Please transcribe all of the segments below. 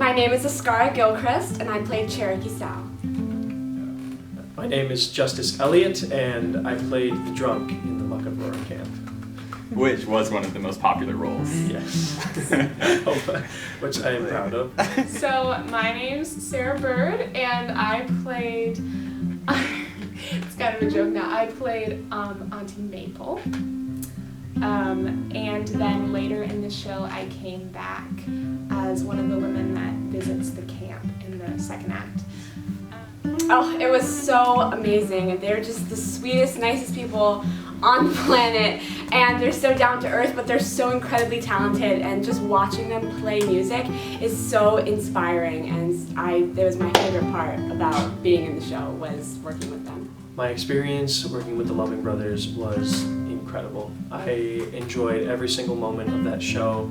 My name is Aszkara Gilchrist, and I played Cherokee Sal. My name is Justus Elliott, and I played the drunk in the Lubben Brothers camp. Which was one of the most popular roles. Yes. Which I am proud of. So, my name's Sarah Byrd, and I played, it's kind of a joke now, I played Auntie Maple. And then later in the show, I came back as one of the women that visits the camp in the second act. Oh, it was so amazing. They're just the sweetest, nicest people on the planet, and they're so down to earth, but they're so incredibly talented, and just watching them play music is so inspiring, and that was my favorite part about being in the show, was working with them. My experience working with the Lubben Brothers was incredible. I enjoyed every single moment of that show.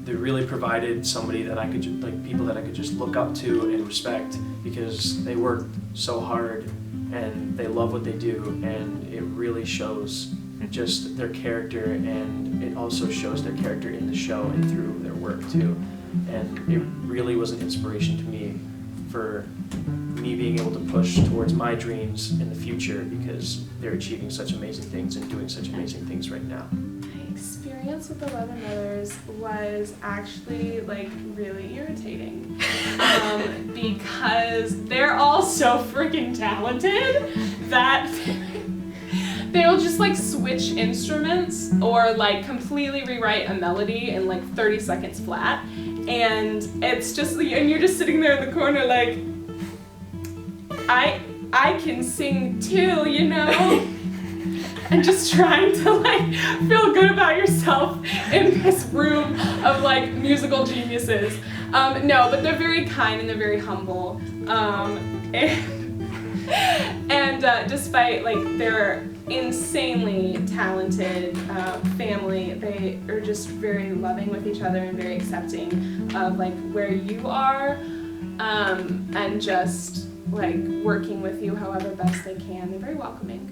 They really provided somebody that I could, people that I could just look up to and respect, because they work so hard and they love what they do, and it really shows just their character, and it also shows their character in the show and through their work too. And it really was an inspiration to me for me being able to push towards my dreams in the future, because they're achieving such amazing things and doing such amazing things right now. My experience with the Lubben Brothers was actually really irritating because they're all so freaking talented that they'll just switch instruments or completely rewrite a melody in 30 seconds flat, and it's just, and you're just sitting there in the corner I can sing too, you know? And just trying to feel good about yourself in this room of musical geniuses. No, but they're very kind and they're very humble. And despite their insanely talented family, they are just very loving with each other and very accepting of where you are, and just working with you however best they can. They're very welcoming.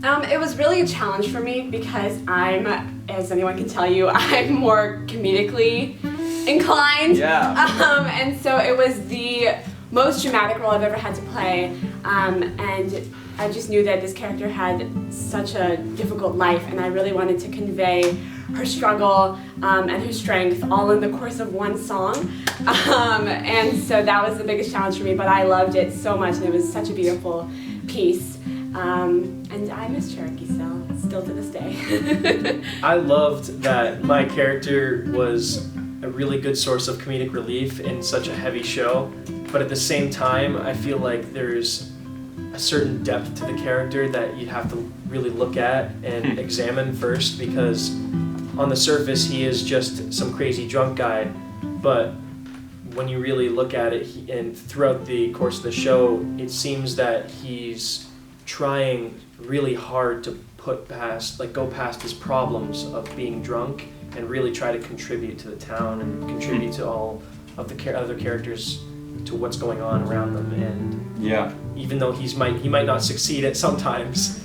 It was really a challenge for me because I'm, as anyone can tell you, I'm more comedically inclined. Yeah. And so it was the most dramatic role I've ever had to play, and I just knew that this character had such a difficult life, and I really wanted to convey her struggle and her strength all in the course of one song. And so that was the biggest challenge for me, but I loved it so much, and it was such a beautiful piece. And I miss Cherokee still to this day. I loved that my character was a really good source of comedic relief in such a heavy show, but at the same time, I feel like there's a certain depth to the character that you have to really look at and examine first, because on the surface he is just some crazy drunk guy, but when you really look at it, and throughout the course of the show, it seems that he's trying really hard to go past his problems of being drunk and really try to contribute to the town and contribute to all of the other characters, to what's going on around them. And yeah, even though he might not succeed at sometimes,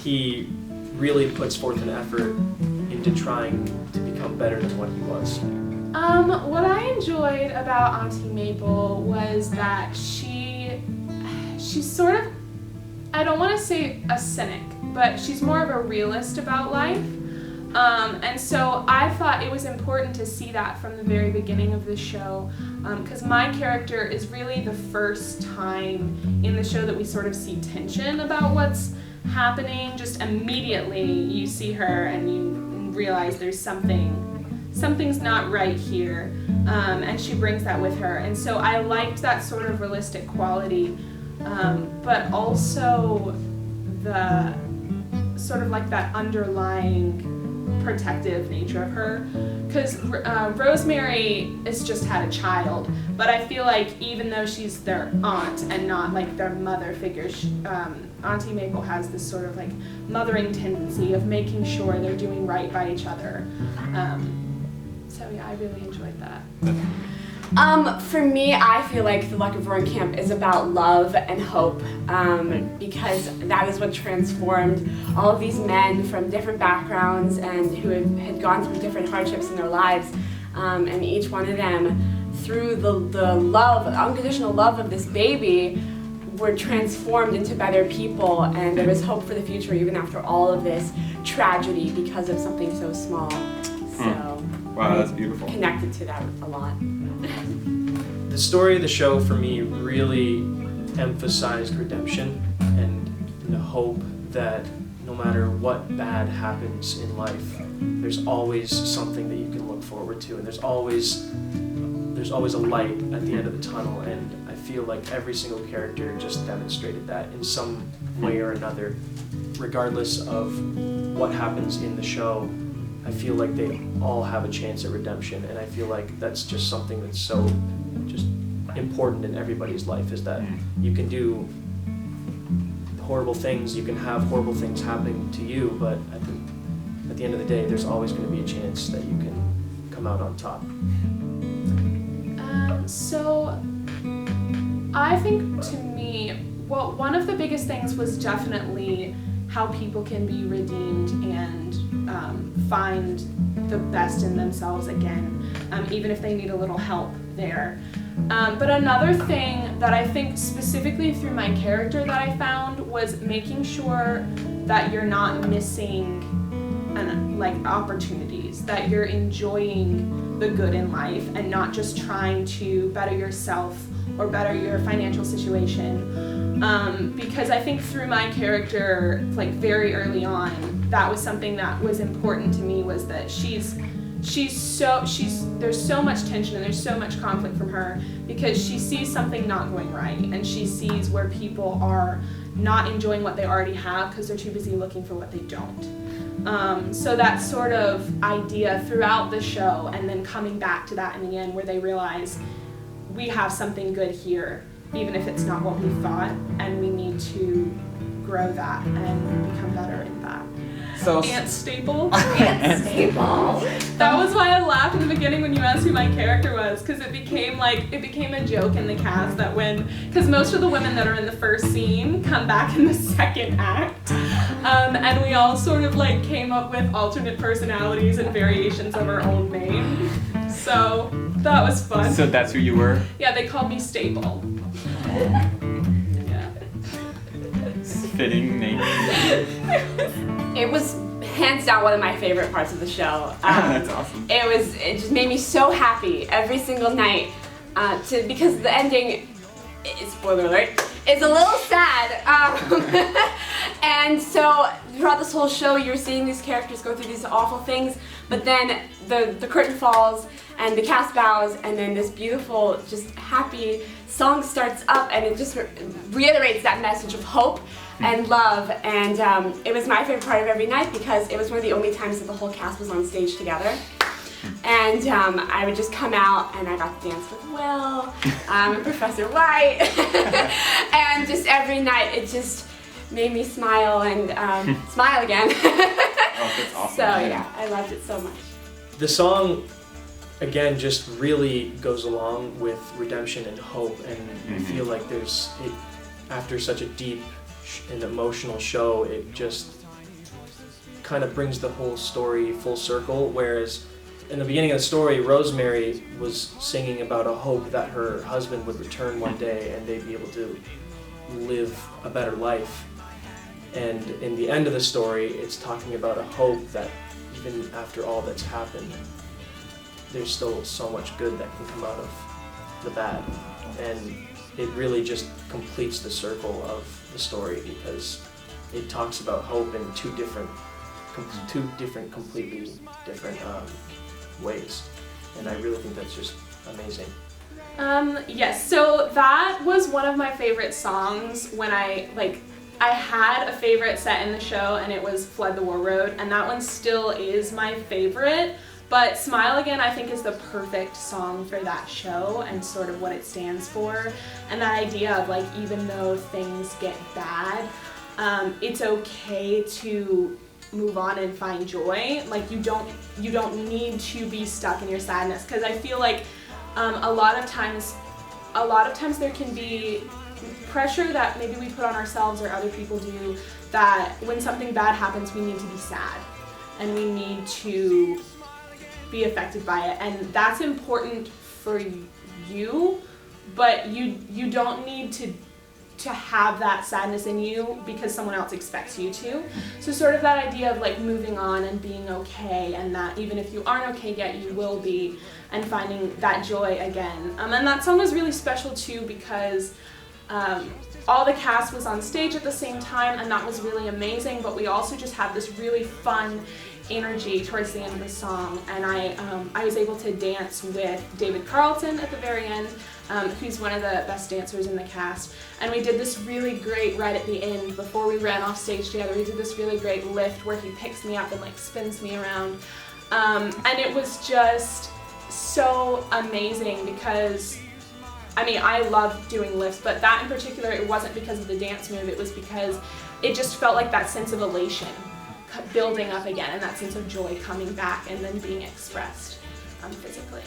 he really puts forth an effort into trying to become better than what he was. What I enjoyed about Auntie Maple was that she's sort of, I don't want to say a cynic, but she's more of a realist about life. And so I thought it was important to see that from the very beginning of the show, because my character is really the first time in the show that we sort of see tension about what's happening. Just immediately you see her and you realize there's something's not right here, and she brings that with her. And so I liked that sort of realistic quality, but also the sort of that underlying protective nature of her, because Rosemary has just had a child, but I feel even though she's their aunt and not their mother figure, Auntie Maple has this sort of mothering tendency of making sure they're doing right by each other. So yeah, I really enjoyed that. For me, I feel like the Lubben Brothers camp is about love and hope, because that is what transformed all of these men from different backgrounds and who had gone through different hardships in their lives. and each one of them, through the love, unconditional love of this baby, were transformed into better people, and there was hope for the future even after all of this tragedy because of something so small. So, wow, that's beautiful. Connected to that a lot. The story of the show for me really emphasized redemption and the hope that no matter what bad happens in life, there's always something that you can look forward to, and there's always a light at the end of the tunnel, and I feel like every single character just demonstrated that in some way or another. Regardless of what happens in the show, I feel like they all have a chance at redemption, and I feel like that's just something that's so just important in everybody's life, is that you can do horrible things, you can have horrible things happening to you, but at the end of the day, there's always going to be a chance that you can come out on top. So I think, to me, well, one of the biggest things was definitely how people can be redeemed and find the best in themselves again, even if they need a little help there. But another thing that I think specifically through my character that I found was making sure that you're not missing opportunities, that you're enjoying the good in life and not just trying to better yourself or better your financial situation. Because I think through my character, like very early on, that was something that was important to me, was that there's so much tension and there's so much conflict from her because she sees something not going right, and she sees where people are not enjoying what they already have because they're too busy looking for what they don't. So that sort of idea throughout the show, and then coming back to that in the end where they realize we have something good here, even if it's not what we thought, and we need to grow that and become better in that. So Aunt Staple. Aunt Staple. That was why I laughed in the beginning when you asked who my character was, because it became a joke in the cast that because most of the women that are in the first scene come back in the second act, and we all sort of came up with alternate personalities and variations of our own name. So that was fun. So that's who you were? Yeah, they called me Staple. Yeah. Fitting name. It was hands down one of my favorite parts of the show. That's awesome. It just made me so happy every single night, because the ending, spoiler alert, is a little sad. And so throughout this whole show, you're seeing these characters go through these awful things, but then the curtain falls and the cast bows, and then this beautiful, just happy song starts up, and it just reiterates that message of hope and love, and it was my favorite part of every night because it was one of the only times that the whole cast was on stage together. And I would just come out and I got to dance with Will and Professor White, and just every night it just made me smile and smile again. Oh, that's awesome. So yeah, I loved it so much. The song, again, just really goes along with redemption and hope, and I feel like after such a deep and emotional show, it just kind of brings the whole story full circle, whereas in the beginning of the story, Rosemary was singing about a hope that her husband would return one day and they'd be able to live a better life. And in the end of the story, it's talking about a hope that even after all that's happened, there's still so much good that can come out of the bad. And it really just completes the circle of the story because it talks about hope in two different completely different ways. And I really think that's just amazing. Yes, so that was one of my favorite songs when I had a favorite set in the show, and it was Flood the War Road, and that one still is my favorite. But Smile Again, I think, is the perfect song for that show and sort of what it stands for. And that idea of even though things get bad, it's okay to move on and find joy. You don't need to be stuck in your sadness, because I feel like a lot of times there can be pressure that maybe we put on ourselves or other people do, that when something bad happens we need to be sad and we need to be affected by it, and that's important for you, but you don't need to have that sadness in you because someone else expects you to. So sort of that idea of like moving on and being okay, and that even if you aren't okay yet, you will be, and finding that joy again. And that song was really special too because all the cast was on stage at the same time, and that was really amazing, but we also just had this really fun energy towards the end of the song, and I was able to dance with David Carlton at the very end, who's one of the best dancers in the cast, and we did this really great, right at the end, before we ran off stage together, we did this really great lift where he picks me up and like spins me around, and it was just so amazing because I mean, I love doing lifts, but that in particular, it wasn't because of the dance move, it was because it just felt like that sense of elation building up again, and that sense of joy coming back and then being expressed physically.